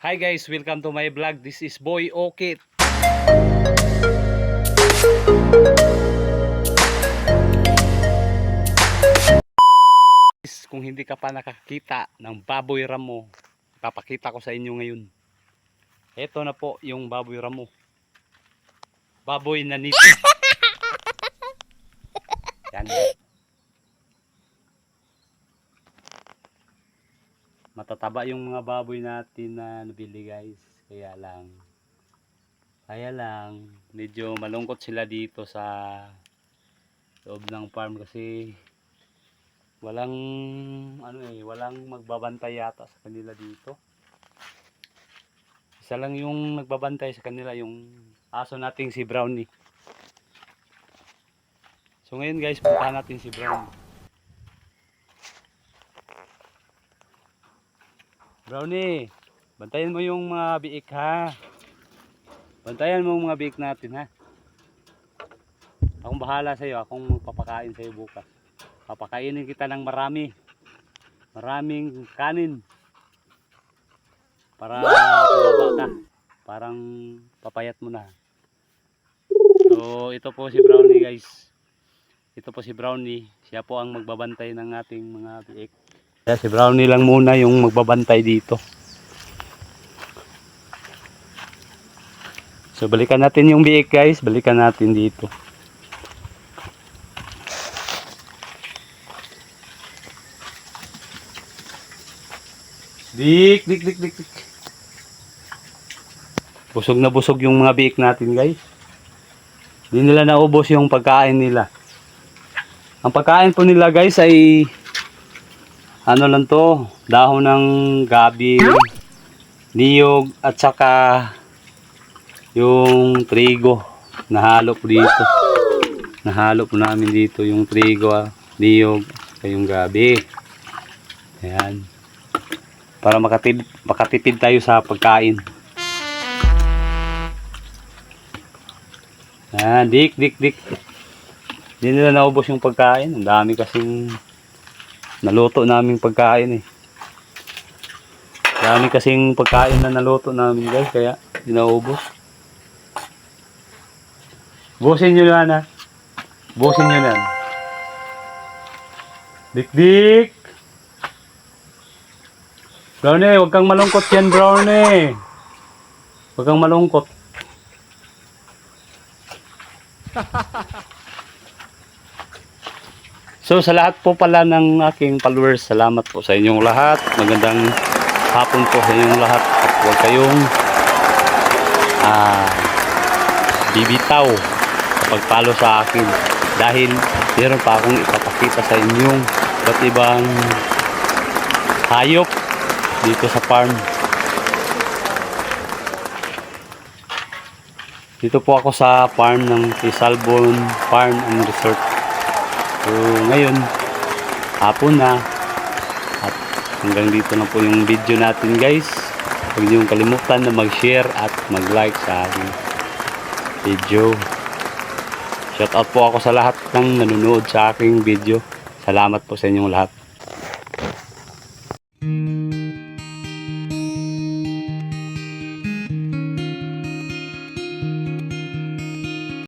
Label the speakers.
Speaker 1: Hi guys, welcome to my vlog. This is Boy Okit. Kung hindi ka pa nakakita ng baboy ramo, papakita ko sa inyo ngayon. Ito na po yung baboy ramo. Baboy na nito. Yan. Matataba yung mga baboy natin na nabili guys. Kaya lang medyo malungkot sila dito sa loob ng farm kasi walang walang magbabantay yata sa kanila dito. Isa lang yung nagbabantay sa kanila, yung aso nating si Brownie. So ngayon guys, puntahan natin si Brownie. Brownie, bantayan mo yung mga biik ha. Bantayan mo yung mga biik natin ha. Akong bahala sa iyo, akong magpapakain sa iyo bukas. Papakainin kita ng maraming kanin. Para tumaba ka. Parang papayat mo na. So ito po si Brownie guys. Ito po si Brownie. Siya po ang magbabantay ng ating mga biik. Kaya si Brownie lang muna yung magbabantay dito. So balikan natin yung biik guys. Balikan natin dito. Dik. Busog na busog yung mga biik natin guys. Hindi nila naubos yung pagkain nila. Ang pagkain po nila guys ay ano lang to, dahon ng gabi, niyog at saka yung trigo. Nahalo po dito. Nahalo po namin dito yung trigo, niyog at yung gabi. Ayan. Para makatipid tayo sa pagkain. Ayan, dik. Hindi nila naubos yung pagkain. Ang dami kasing naluto naming pagkain eh. Dami kasing pagkain na naluto namin guys, kaya hindi naubos. Busin nyo na ha. Busin nyo na. Dik. Brownie, huwag kang malungkot yan Brownie. Huwag kang malungkot. So sa lahat po pala ng aking followers, salamat po sa inyong lahat. Magandang hapon po sa inyong lahat. At huwag kayong bibitaw kapag follow sa akin. Dahil meron pa akong ipapakita sa inyong iba't ibang hayop dito sa farm. Dito po ako sa farm ng Tisalbon Farm and Resort. So ngayon, hapon na. At hanggang dito na po yung video natin guys. Huwag niyong kalimutan na mag-share at mag-like sa aking video. Shout out po ako sa lahat ng nanonood sa aking video. Salamat po sa inyong lahat.